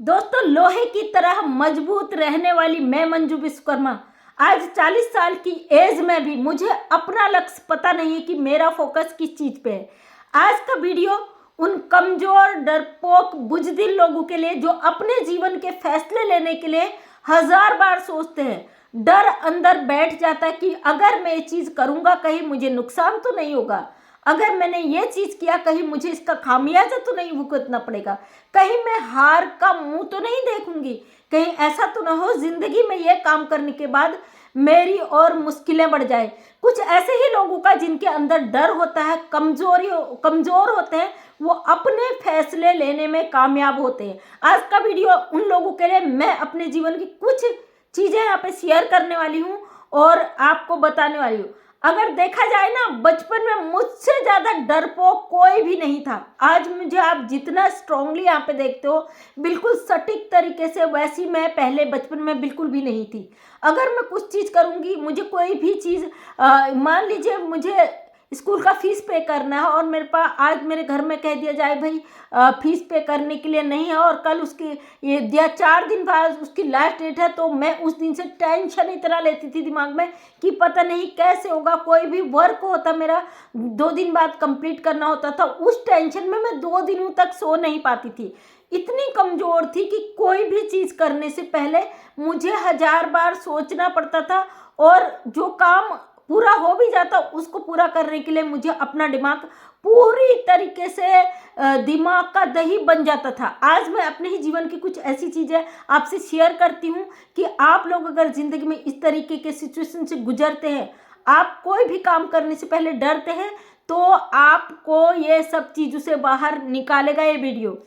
दोस्तों, लोहे की तरह मजबूत रहने वाली मैं मंजू विश्वकर्मा आज 40 साल की एज में भी मुझे अपना लक्ष्य पता नहीं है कि मेरा फोकस किस चीज पे है। आज का वीडियो उन कमजोर, डरपोक, बुजदिल लोगों के लिए जो अपने जीवन के फैसले लेने के लिए 1000 बार सोचते हैं। डर अंदर बैठ जाता है कि अगर मैं ये चीज करूंगा कहीं मुझे नुकसान तो नहीं होगा, अगर मैंने ये चीज किया कहीं मुझे इसका खामियाजा तो नहीं भुगतना पड़ेगा, कहीं मैं हार का मुंह तो नहीं देखूंगी, कहीं ऐसा तो ना हो जिंदगी में ये काम करने के बाद मेरी और मुश्किलें बढ़ जाए। कुछ ऐसे ही लोगों का जिनके अंदर डर होता है, कमजोर होते हैं, वो अपने फैसले लेने में कामयाब होते हैं। आज का वीडियो उन लोगों के लिए मैं अपने जीवन की कुछ चीजें यहाँ पे शेयर करने वाली हूँ और आपको बताने वाली हूँ। अगर देखा जाए ना, बचपन में मुझसे ज्यादा डरपोक कोई भी नहीं था। आज मुझे आप जितना स्ट्रांगली यहाँ पे देखते हो, बिल्कुल सटीक तरीके से, वैसी मैं पहले बचपन में बिल्कुल भी नहीं थी। अगर मैं कुछ चीज करूंगी, मुझे कोई भी चीज मान लीजिए मुझे स्कूल का फीस पे करना है और मेरे पास आज मेरे घर में कह दिया जाए भाई फीस पे करने के लिए नहीं है और कल उसकी ये या 4 दिन बाद उसकी लास्ट डेट है, तो मैं उस दिन से टेंशन इतना लेती थी दिमाग में कि पता नहीं कैसे होगा। कोई भी वर्क होता मेरा 2 दिन बाद कंप्लीट करना होता था, उस टेंशन में मैं 2 दिनों तक सो नहीं पाती थी। इतनी कमजोर थी कि कोई भी चीज करने से पहले मुझे 1000 बार सोचना पड़ता था और जो काम पूरा हो भी जाता उसको पूरा करने के लिए मुझे अपना दिमाग पूरी तरीके से दिमाग का दही बन जाता था। आज मैं अपने ही जीवन की कुछ ऐसी चीजें आपसे शेयर करती हूँ कि आप लोग अगर जिंदगी में इस तरीके के सिचुएशन से गुजरते हैं, आप कोई भी काम करने से पहले डरते हैं, तो आपको ये सब चीजों से बाहर निकालेगा ये वीडियो।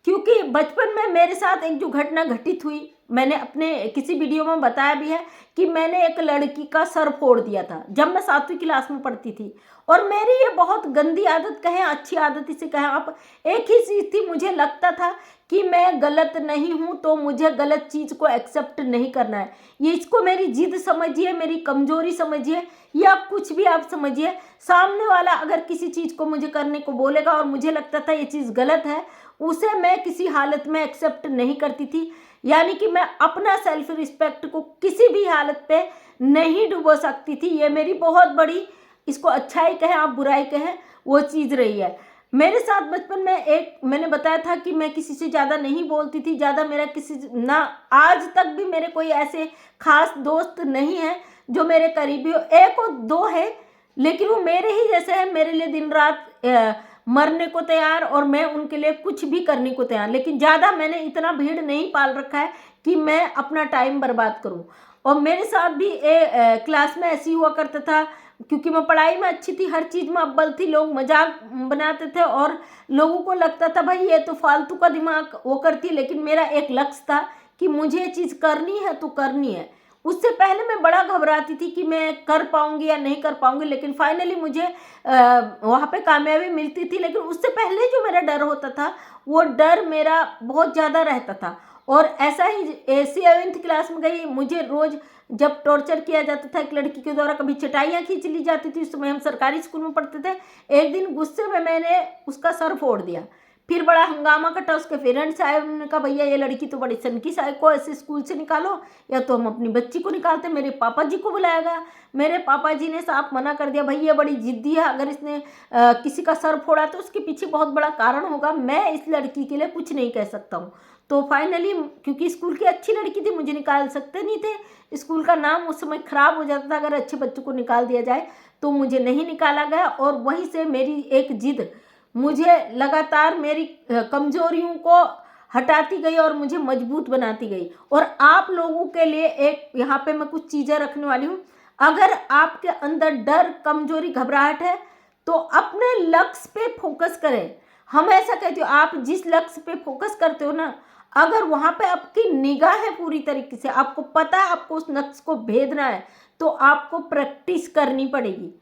क्योंकि बचपन में मेरे साथ एक जो घटना घटित हुई, मैंने अपने किसी वीडियो में बताया भी है कि मैंने एक लड़की का सर फोड़ दिया था जब मैं 7वीं क्लास में पढ़ती थी। और मेरी ये बहुत गंदी आदत कहें, अच्छी आदत इसे कहें आप, एक ही चीज़ थी, मुझे लगता था कि मैं गलत नहीं हूँ तो मुझे गलत चीज़ को एक्सेप्ट नहीं करना है। ये इसको मेरी जिद समझिए, मेरी कमजोरी समझिए या कुछ भी आप समझिए। सामने वाला अगर किसी चीज़ को मुझे करने को बोलेगा और मुझे लगता था ये चीज़ गलत है, उसे मैं किसी हालत में एक्सेप्ट नहीं करती थी। यानी कि मैं अपना सेल्फ रिस्पेक्ट को किसी भी हालत पे नहीं डुबो सकती थी। ये मेरी बहुत बड़ी, इसको अच्छाई कहें आप बुराई कहें, वो चीज़ रही है मेरे साथ। बचपन में एक मैंने बताया था कि मैं किसी से ज़्यादा नहीं बोलती थी, ज़्यादा मेरा किसी ना, आज तक भी मेरे कोई ऐसे खास दोस्त नहीं है जो मेरे करीबी हो। एक और दो है लेकिन वो मेरे ही जैसे हैं, मेरे लिए दिन रात मरने को तैयार और मैं उनके लिए कुछ भी करने को तैयार। लेकिन ज़्यादा मैंने इतना भीड़ नहीं पाल रखा है कि मैं अपना टाइम बर्बाद करूं। और मेरे साथ भी क्लास में ऐसी हुआ करता था, क्योंकि मैं पढ़ाई में अच्छी थी, हर चीज़ में अव्वल थी, लोग मजाक बनाते थे और लोगों को लगता था भाई ये तो फालतू का दिमाग वो करती। लेकिन मेरा एक लक्ष्य था कि मुझे ये चीज़ करनी है तो करनी है। उससे पहले मैं बड़ा घबराती थी कि मैं कर पाऊंगी या नहीं कर पाऊंगी, लेकिन फाइनली मुझे वहाँ पे कामयाबी मिलती थी। लेकिन उससे पहले जो मेरा डर होता था, वो डर मेरा बहुत ज़्यादा रहता था। और ऐसा ही 7वीं क्लास में गई, मुझे रोज़ जब टॉर्चर किया जाता था एक लड़की के द्वारा, कभी चटाइयाँ खींच ली जाती थी। उस समय हम सरकारी स्कूल में पढ़ते थे। एक दिन गुस्से में मैंने उसका सर फोड़ दिया। फिर बड़ा हंगामा कटा, उसके पेरेंट्स आए, उन्होंने कहा भैया ये लड़की तो बड़ी सनकी सा है, को ऐसे स्कूल से निकालो या तो हम अपनी बच्ची को निकालते। मेरे पापा जी को बुलाया गया, मेरे पापा जी ने साफ मना कर दिया, भाई ये बड़ी जिद्दी है, अगर इसने किसी का सर फोड़ा तो उसके पीछे बहुत बड़ा कारण होगा, मैं इस लड़की के लिए कुछ नहीं कह सकता हूँ। तो फाइनली क्योंकि स्कूल की अच्छी लड़की थी, मुझे निकाल सकते नहीं थे, स्कूल का नाम उस समय खराब हो जाता था अगर अच्छे बच्चों को निकाल दिया जाए, तो मुझे नहीं निकाला गया। और वहीं से मेरी एक जिद मुझे लगातार मेरी कमजोरियों को हटाती गई और मुझे मजबूत बनाती गई। और आप लोगों के लिए एक यहाँ पे मैं कुछ चीज़ें रखने वाली हूँ। अगर आपके अंदर डर, कमजोरी, घबराहट है तो अपने लक्ष्य पे फोकस करें। हम ऐसा कहते हो, आप जिस लक्ष्य पे फोकस करते हो ना, अगर वहाँ पे आपकी निगाह है पूरी तरीके से, आपको पता है आपको उस लक्ष्य को भेदना है, तो आपको प्रैक्टिस करनी पड़ेगी।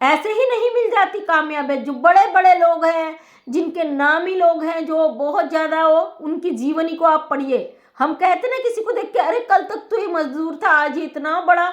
ऐसे ही नहीं मिल जाती कामयाब है। जो बड़े बड़े लोग हैं, जिनके नामी लोग हैं, जो बहुत ज़्यादा हो, उनकी जीवनी को आप पढ़िए। हम कहते ना किसी को देख के, अरे कल तक तो ये मजदूर था, आज ये इतना बड़ा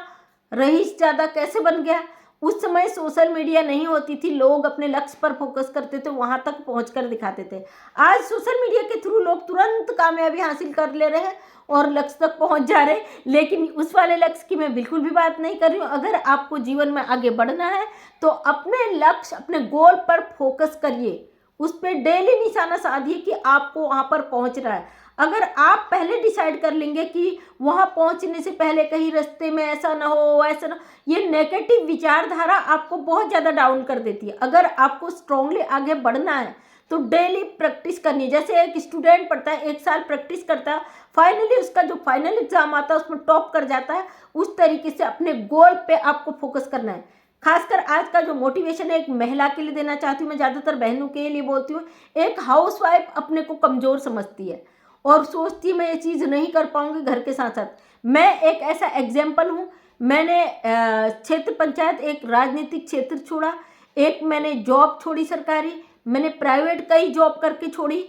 रईस ज़्यादा कैसे बन गया। उस समय सोशल मीडिया नहीं होती थी, लोग अपने लक्ष्य पर फोकस करते थे, वहां तक पहुंचकर दिखाते थे। आज सोशल मीडिया के थ्रू लोग तुरंत कामयाबी हासिल कर ले रहे हैं और लक्ष्य तक पहुंच जा रहे हैं, लेकिन उस वाले लक्ष्य की मैं बिल्कुल भी बात नहीं कर रही हूँ। अगर आपको जीवन में आगे बढ़ना है तो अपने लक्ष्य, अपने गोल पर फोकस करिए, उस पर डेली निशाना साधिए कि आपको वहां पर पहुंचना है। अगर आप पहले डिसाइड कर लेंगे कि वहां पहुंचने से पहले कहीं रास्ते में ऐसा ना हो, ऐसा ना, ये नेगेटिव विचारधारा आपको बहुत ज़्यादा डाउन कर देती है। अगर आपको स्ट्रांगली आगे बढ़ना है तो डेली प्रैक्टिस करनी है। जैसे एक स्टूडेंट पढ़ता है, 1 साल प्रैक्टिस करता है, फाइनली उसका जो फाइनल एग्जाम आता है उसमें टॉप कर जाता है। उस तरीके से अपने गोल पे आपको फोकस करना है। खासकर आज का जो मोटिवेशन है एक महिला के लिए देना चाहती हूँ, मैं ज़्यादातर बहनों के लिए बोलती हूँ। एक हाउसवाइफ अपने को कमज़ोर समझती है और सोचती मैं ये चीज़ नहीं कर पाऊंगी घर के साथ साथ। मैं एक ऐसा एग्जाम्पल हूँ। मैंने क्षेत्र पंचायत, एक राजनीतिक क्षेत्र छोड़ा, एक मैंने जॉब छोड़ी सरकारी, मैंने प्राइवेट कई जॉब करके छोड़ी।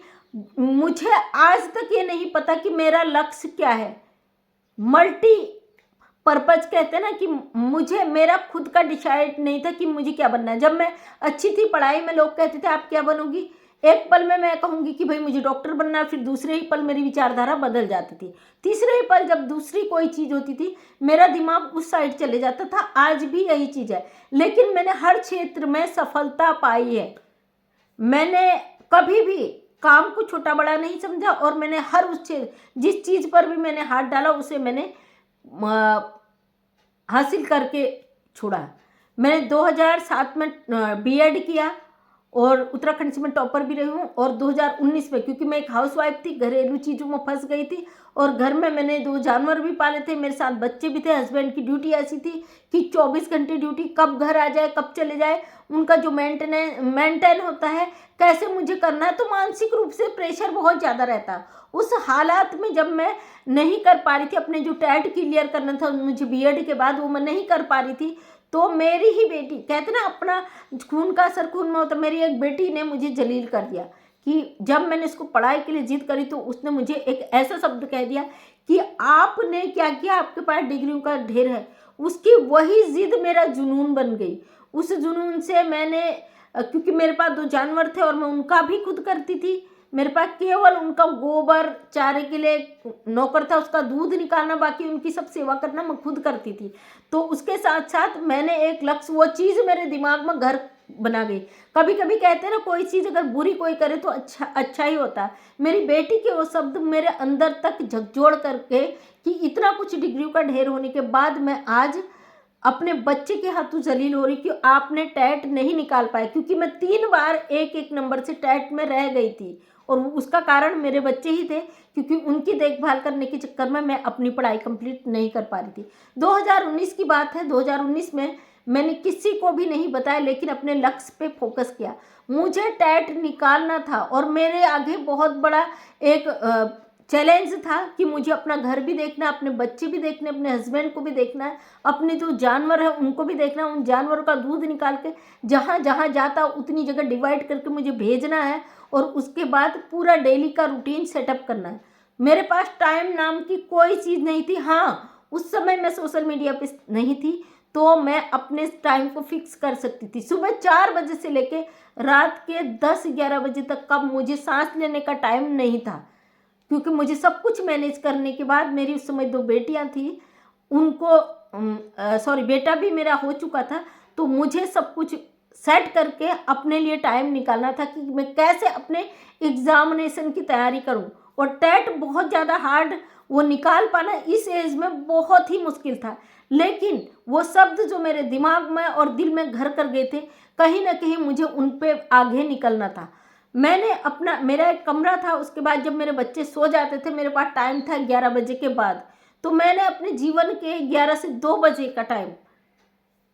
मुझे आज तक ये नहीं पता कि मेरा लक्ष्य क्या है। मल्टी पर्पज कहते हैं ना, कि मुझे मेरा खुद का डिसाइड नहीं था कि मुझे क्या बनना है। जब मैं अच्छी थी पढ़ाई में, लोग कहते थे आप क्या बनोगी, एक पल में मैं कहूँगी कि भाई मुझे डॉक्टर बनना है, फिर दूसरे ही पल मेरी विचारधारा बदल जाती थी। तीसरे ही पल जब दूसरी कोई चीज़ होती थी मेरा दिमाग उस साइड चले जाता था। आज भी यही चीज़ है, लेकिन मैंने हर क्षेत्र में सफलता पाई है। मैंने कभी भी काम को छोटा बड़ा नहीं समझा और मैंने हर उस जिस चीज़ पर भी मैंने हाथ डाला उसे मैंने हासिल करके छोड़ा। मैंने 2007 में बीएड किया और उत्तराखंड से मैं टॉपर भी रही हूँ। और 2019 में, क्योंकि मैं एक हाउसवाइफ थी, घरेलू चीज़ों में फंस गई थी और घर में मैंने 2 जानवर भी पाले थे, मेरे साथ बच्चे भी थे। हस्बैंड की ड्यूटी ऐसी थी कि 24 घंटे ड्यूटी, कब घर आ जाए कब चले जाए, उनका जो मेंटेन होता है कैसे मुझे करना है, तो मानसिक रूप से प्रेशर बहुत ज़्यादा रहता। उस हालात में जब मैं नहीं कर पा रही थी, अपने जो टेट क्लियर करना था मुझे बीएड के बाद, वो मैं नहीं कर पा रही थी, तो मेरी ही बेटी, कहते ना अपना खून का असर खून में होता, मेरी एक बेटी ने मुझे जलील कर दिया। कि जब मैंने इसको पढ़ाई के लिए जिद करी तो उसने मुझे एक ऐसा शब्द कह दिया कि आपने क्या किया, आपके पास डिग्रियों का ढेर है। उसकी वही जिद मेरा जुनून बन गई। उस जुनून से मैंने, क्योंकि मेरे पास 2 जानवर थे और मैं उनका भी खुद करती थी, मेरे पास केवल उनका गोबर, चारे के लिए नौकर था, उसका दूध निकालना, बाकी उनकी सब सेवा करना मैं खुद करती थी। तो उसके साथ साथ मैंने एक लक्ष्य, वो चीज़ मेरे दिमाग में घर बना गई। कभी कभी कहते हैं ना, कोई चीज़ अगर बुरी कोई करे तो अच्छा ही होता है। मेरी बेटी के वो शब्द मेरे अंदर तक झकझोर करके, कि इतना कुछ डिग्रियों का ढेर होने के बाद मैं आज अपने बच्चे के हाथों जलील हो रही कि आपने टैट नहीं निकाल पाया, क्योंकि मैं 3 बार एक नंबर से टैट में रह गई थी। और उसका कारण मेरे बच्चे ही थे, क्योंकि उनकी देखभाल करने के चक्कर में मैं अपनी पढ़ाई कंप्लीट नहीं कर पा रही थी। 2019 की बात है। 2019 में मैंने किसी को भी नहीं बताया, लेकिन अपने लक्ष्य पे फोकस किया। मुझे टैट निकालना था और मेरे आगे बहुत बड़ा एक चैलेंज था कि मुझे अपना घर भी देखना, अपने बच्चे भी देखने, अपने हस्बैंड को भी देखना है, अपने जो जानवर है उनको भी देखना, उन जानवरों का दूध निकाल के जहाँ जहाँ जाता उतनी जगह डिवाइड करके मुझे भेजना है और उसके बाद पूरा डेली का रूटीन सेटअप करना है। मेरे पास टाइम नाम की कोई चीज़ नहीं थी। हाँ, उस समय मैं सोशल मीडिया पे नहीं थी, तो मैं अपने टाइम को फिक्स कर सकती थी। सुबह 4 बजे से लेके रात के 10-11 बजे तक का मुझे सांस लेने का टाइम नहीं था, क्योंकि मुझे सब कुछ मैनेज करने के बाद, मेरी उस समय 2 बेटियां थी, उनको बेटा भी मेरा हो चुका था, तो मुझे सब कुछ सेट करके अपने लिए टाइम निकालना था कि मैं कैसे अपने एग्जामिनेशन की तैयारी करूं। और टेट बहुत ज़्यादा हार्ड, वो निकाल पाना इस एज में बहुत ही मुश्किल था, लेकिन वो शब्द जो मेरे दिमाग में और दिल में घर कर गए थे, कहीं ना कहीं मुझे उन पे आगे निकलना था। मैंने अपना, मेरा एक कमरा था, उसके बाद जब मेरे बच्चे सो जाते थे, मेरे पास टाइम था 11 बजे के बाद, तो मैंने अपने जीवन के 11 से 2 बजे का टाइम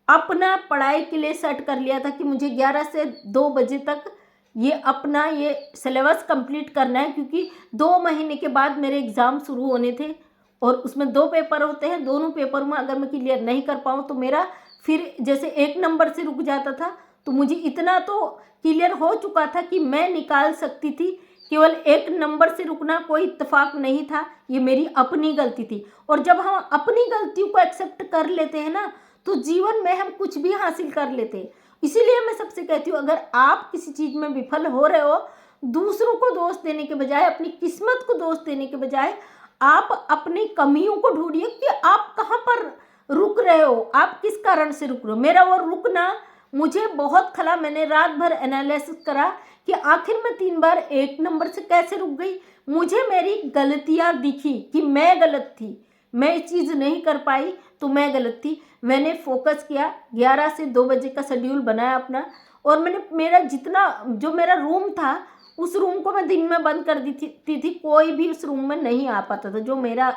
अपना पढ़ाई के लिए सेट कर लिया था कि मुझे 11 से 2 बजे तक ये अपना ये सिलेबस कंप्लीट करना है, क्योंकि 2 महीने के बाद मेरे एग्ज़ाम शुरू होने थे और उसमें 2 पेपर होते हैं। दोनों पेपर में अगर मैं क्लियर नहीं कर पाऊँ तो मेरा फिर जैसे 1 नंबर से रुक जाता था, तो मुझे इतना तो क्लियर हो चुका था कि मैं निकाल सकती थी। केवल 1 नंबर से रुकना कोई इत्तेफाक नहीं था, ये मेरी अपनी गलती थी। और जब हम अपनी गलतियों को एक्सेप्ट कर लेते हैं ना, तो जीवन में हम कुछ भी हासिल कर लेते हैं। इसीलिए मैं सबसे कहती हूँ, अगर आप किसी चीज़ में विफल हो रहे हो, दूसरों को दोष देने के बजाय, अपनी किस्मत को दोष देने के बजाय, आप अपनी कमियों को ढूंढिए कि आप कहाँ पर रुक रहे हो, आप किस कारण से रुक रहे हो। मेरा वो रुकना मुझे बहुत खला। मैंने रात भर एनालिसिस करा कि आखिर मैं 3 बार 1 नंबर से कैसे रुक गई। मुझे मेरी गलतियां दिखी कि मैं गलत थी, मैं ये चीज़ नहीं कर पाई तो मैं गलत थी। मैंने फोकस किया, 11 से 2 बजे का शेड्यूल बनाया अपना, और मैंने मेरा जितना जो मेरा रूम था उस रूम को मैं दिन में बंद कर दी थी। कोई भी उस रूम में नहीं आ पाता था। जो मेरा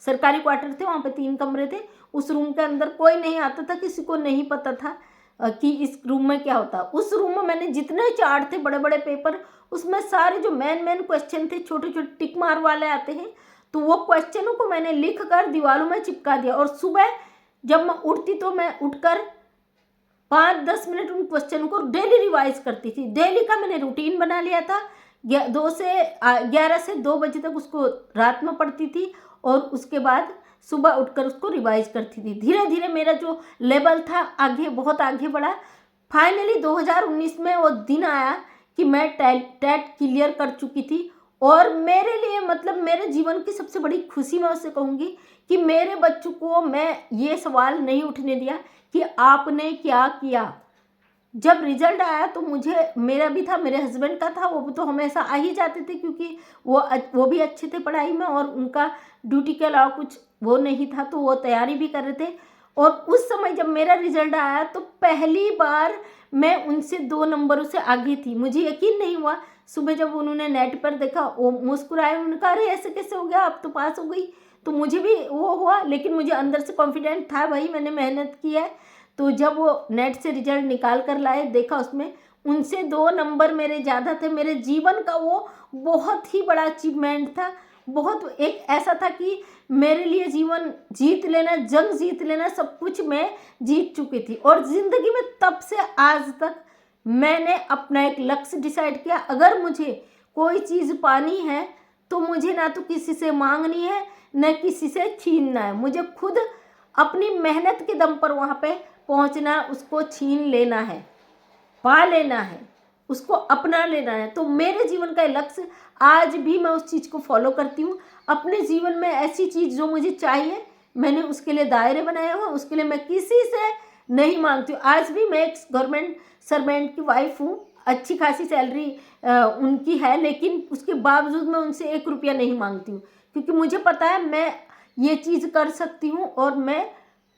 सरकारी क्वार्टर थे, वहाँ पे 3 कमरे थे, उस रूम के अंदर कोई नहीं आता था, किसी को नहीं पता था कि इस रूम में क्या होता। उस रूम में मैंने जितने चार्ट थे, बड़े बड़े पेपर, उसमें सारे जो मेन क्वेश्चन थे, छोटे छोटे टिक मार वाले आते हैं, तो वो क्वेश्चनों को मैंने लिख कर दीवारों में चिपका दिया। और सुबह जब मैं उठती तो मैं उठकर 5-10 मिनट उन क्वेश्चनों को डेली रिवाइज करती थी। डेली का मैंने रूटीन बना लिया था। 11 से 2 बजे तक उसको रात में पढ़ती थी, और उसके बाद सुबह उठकर उसको रिवाइज करती थी। धीरे धीरे मेरा जो लेवल था आगे, बहुत आगे बढ़ा। फाइनली 2019 में वो दिन आया कि मैं टेट क्लियर कर चुकी थी। और मेरे लिए, मतलब मेरे जीवन की सबसे बड़ी खुशी मैं उससे कहूँगी कि मेरे बच्चों को मैं ये सवाल नहीं उठने दिया कि आपने क्या किया। जब रिजल्ट आया तो मुझे, मेरा भी था, मेरे हस्बैंड का था, वो तो हमेशा आ ही जाते थे क्योंकि वो भी अच्छे थे पढ़ाई में, और उनका ड्यूटी के अलावा कुछ वो नहीं था, तो वो तैयारी भी कर रहे थे। और उस समय जब मेरा रिजल्ट आया तो पहली बार मैं उनसे 2 नंबरों से आगे थी। मुझे यकीन नहीं हुआ। सुबह जब उन्होंने नेट पर देखा, वो मुस्कुराए, उन्होंने कहा अरे ऐसे कैसे हो गया, आप तो पास हो गई। तो मुझे भी वो हुआ, लेकिन मुझे अंदर से कॉन्फिडेंट था, भाई मैंने मेहनत की है। तो जब वो नेट से रिजल्ट निकाल कर लाए, देखा उसमें उनसे 2 नंबर मेरे ज़्यादा थे। मेरे जीवन का वो बहुत ही बड़ा अचीवमेंट था। बहुत एक ऐसा था कि मेरे लिए जीवन जीत लेना, जंग जीत लेना, सब कुछ मैं जीत चुकी थी। और ज़िंदगी में तब से आज तक मैंने अपना एक लक्ष्य डिसाइड किया, अगर मुझे कोई चीज़ पानी है तो मुझे ना तो किसी से मांगनी है, न किसी से छीनना है। मुझे खुद अपनी मेहनत के दम पर वहाँ पे पहुँचना, उसको छीन लेना है, पा लेना है, उसको अपना लेना है। तो मेरे जीवन का लक्ष्य, आज भी मैं उस चीज़ को फॉलो करती हूँ। अपने जीवन में ऐसी चीज़ जो मुझे चाहिए, मैंने उसके लिए दायरे बनाए हुए, उसके लिए मैं किसी से नहीं मांगती हूँ। आज भी मैं एक गवर्नमेंट सर्वेंट की वाइफ हूँ, अच्छी खासी सैलरी उनकी है, लेकिन उसके बावजूद मैं उनसे 1 रुपया नहीं मांगती हूँ, क्योंकि मुझे पता है मैं ये चीज़ कर सकती हूँ। और मैं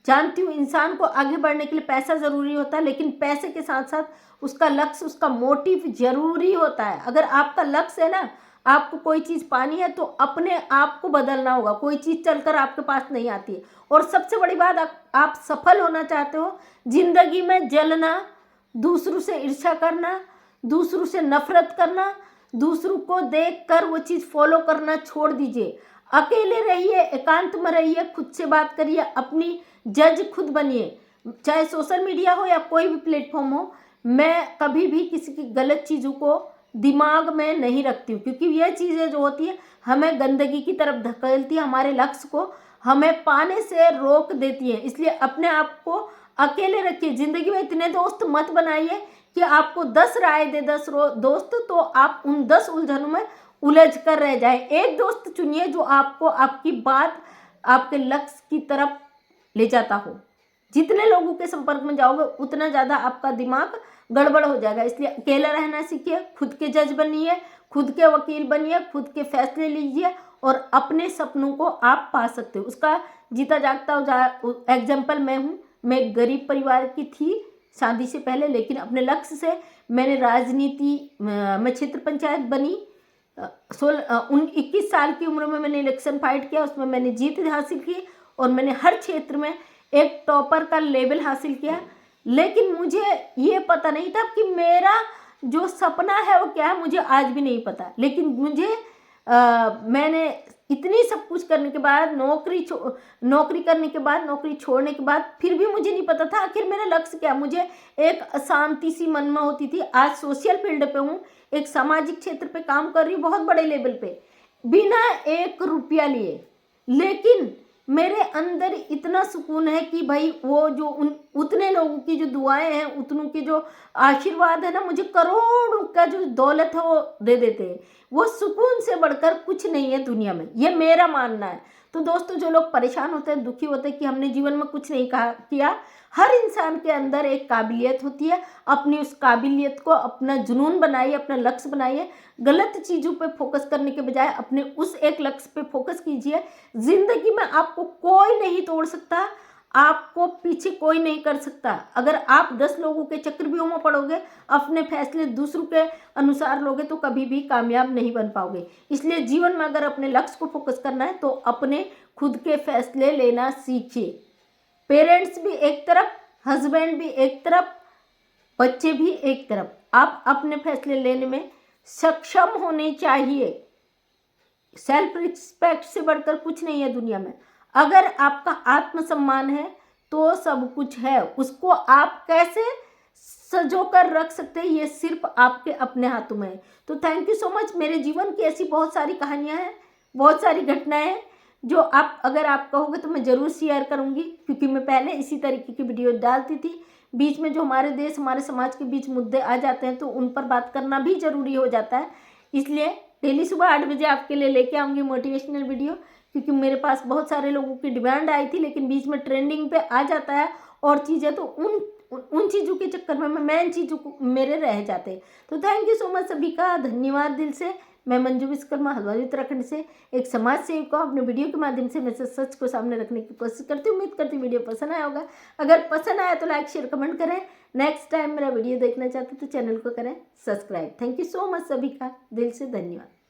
जानती हूँ इंसान को आगे बढ़ने के लिए पैसा ज़रूरी होता है, लेकिन पैसे के साथ साथ उसका लक्ष्य, उसका मोटिव ज़रूरी होता है। अगर आपका लक्ष्य है ना, आपको कोई चीज़ पानी है, तो अपने आप को बदलना होगा। कोई चीज़ चलकर आपके पास नहीं आती है। और सबसे बड़ी बात, आप सफल होना चाहते हो जिंदगी में, जलना, दूसरों से ईर्ष्या करना, दूसरों से नफरत करना, दूसरों को देखकर वो चीज़ फॉलो करना छोड़ दीजिए। अकेले रहिए, एकांत में रहिए, खुद से बात करिए, अपनी जज खुद बनिए। चाहे सोशल मीडिया हो या कोई भी प्लेटफॉर्म हो, मैं कभी भी किसी की गलत चीज़ों को दिमाग में नहीं रखती हूँ, क्योंकि ये चीज़ें जो होती है हमें गंदगी की तरफ धकेलती है, हमारे लक्ष्य को हमें पाने से रोक देती है। इसलिए अपने आप को अकेले रखिए। ज़िंदगी में इतने दोस्त मत बनाइए कि आपको 10 राय दे 10 दोस्त, तो आप उन 10 उलझनों में उलझ कर रह जाए। एक दोस्त चुनिए जो आपको, आपकी बात, आपके लक्ष्य की तरफ ले जाता हो। जितने लोगों के संपर्क में जाओगे उतना ज़्यादा आपका दिमाग गड़बड़ हो जाएगा। इसलिए अकेला रहना सीखिए, खुद के जज बनिए, खुद के वकील बनिए, खुद के फैसले लीजिए, और अपने सपनों को आप पा सकते हो। उसका जीता जागता एग्जाम्पल मैं हूँ। मैं एक गरीब परिवार की थी शादी से पहले, लेकिन अपने लक्ष्य से मैंने राजनीति में क्षेत्र पंचायत बनी। 21 साल की उम्र में मैंने इलेक्शन फाइट किया, उसमें मैंने जीत हासिल की, और मैंने हर क्षेत्र में एक टॉपर का लेवल हासिल किया। लेकिन मुझे ये पता नहीं था कि मेरा जो सपना है वो क्या है, मुझे आज भी नहीं पता। लेकिन मुझे मैंने इतनी सब कुछ करने के बाद, नौकरी करने के बाद, नौकरी छोड़ने के बाद, फिर भी मुझे नहीं पता था आखिर मेरा लक्ष्य क्या। मुझे एक अशांति सी मन में होती थी। आज सोशल फील्ड पे हूँ, एक सामाजिक क्षेत्र पे काम कर रही हूँ, बहुत बड़े लेवल पे, बिना 1 रुपया लिए। लेकिन मेरे अंदर इतना सुकून है कि भाई वो जो उतने लोगों की जो दुआएं हैं, उतनों के जो आशीर्वाद है ना, मुझे करोड़ों का जो दौलत है वो दे देते हैं। वो सुकून से बढ़कर कुछ नहीं है दुनिया में, ये मेरा मानना है। तो दोस्तों, जो लोग परेशान होते हैं, दुखी होते हैं कि हमने जीवन में कुछ नहीं किया, हर इंसान के अंदर एक काबिलियत होती है। अपनी उस काबिलियत को अपना जुनून बनाइए, अपना लक्ष्य बनाइए। गलत चीज़ों पे फोकस करने के बजाय अपने उस एक लक्ष्य पे फोकस कीजिए। ज़िंदगी में आपको कोई नहीं तोड़ सकता, आपको पीछे कोई नहीं कर सकता। अगर आप 10 लोगों के चक्रव्यूह में पड़ोगे, अपने फैसले दूसरों के अनुसार लोगे, तो कभी भी कामयाब नहीं बन पाओगे। इसलिए जीवन में अगर अपने लक्ष्य को फोकस करना है तो अपने खुद के फैसले लेना सीखिए। पेरेंट्स भी एक तरफ, हस्बैंड भी एक तरफ, बच्चे भी एक तरफ। आप अपने फैसले लेने में सक्षम होने चाहिए। सेल्फ रिस्पेक्ट से बढ़कर कुछ नहीं है दुनिया में। अगर आपका आत्मसम्मान है तो सब कुछ है। उसको आप कैसे सजो कर रख सकते हैं, ये सिर्फ आपके अपने हाथों में है। तो थैंक यू सो मच। मेरे जीवन की ऐसी बहुत सारी कहानियां हैं, बहुत सारी घटनाएं हैं जो आप, अगर आप कहोगे तो मैं ज़रूर शेयर करूंगी, क्योंकि मैं पहले इसी तरीके की वीडियो डालती थी। बीच में जो हमारे देश, हमारे समाज के बीच मुद्दे आ जाते हैं तो उन पर बात करना भी ज़रूरी हो जाता है। इसलिए डेली सुबह 8 बजे आपके लिए लेके आऊँगी मोटिवेशनल वीडियो, क्योंकि मेरे पास बहुत सारे लोगों की डिमांड आई थी, लेकिन बीच में ट्रेंडिंग पे आ जाता है और चीज़ें, तो उन चीज़ों के चक्कर में मेन चीज़ों को मेरे रह जाते। तो थैंक यू सो मच सभी का, धन्यवाद दिल से। मैं मंजू विश्वकर्मा, हल्द्वानी उत्तराखंड से एक समाज सेवक को अपने वीडियो के माध्यम से मैं सच को सामने रखने की कोशिश करती हूँ। उम्मीद करती हूँ वीडियो पसंद आया होगा। अगर पसंद आया तो लाइक, शेयर, कमेंट करें। नेक्स्ट टाइम मेरा वीडियो देखना चाहते तो चैनल को करें subscribe. Thank you so much सभी का, दिल से धन्यवाद।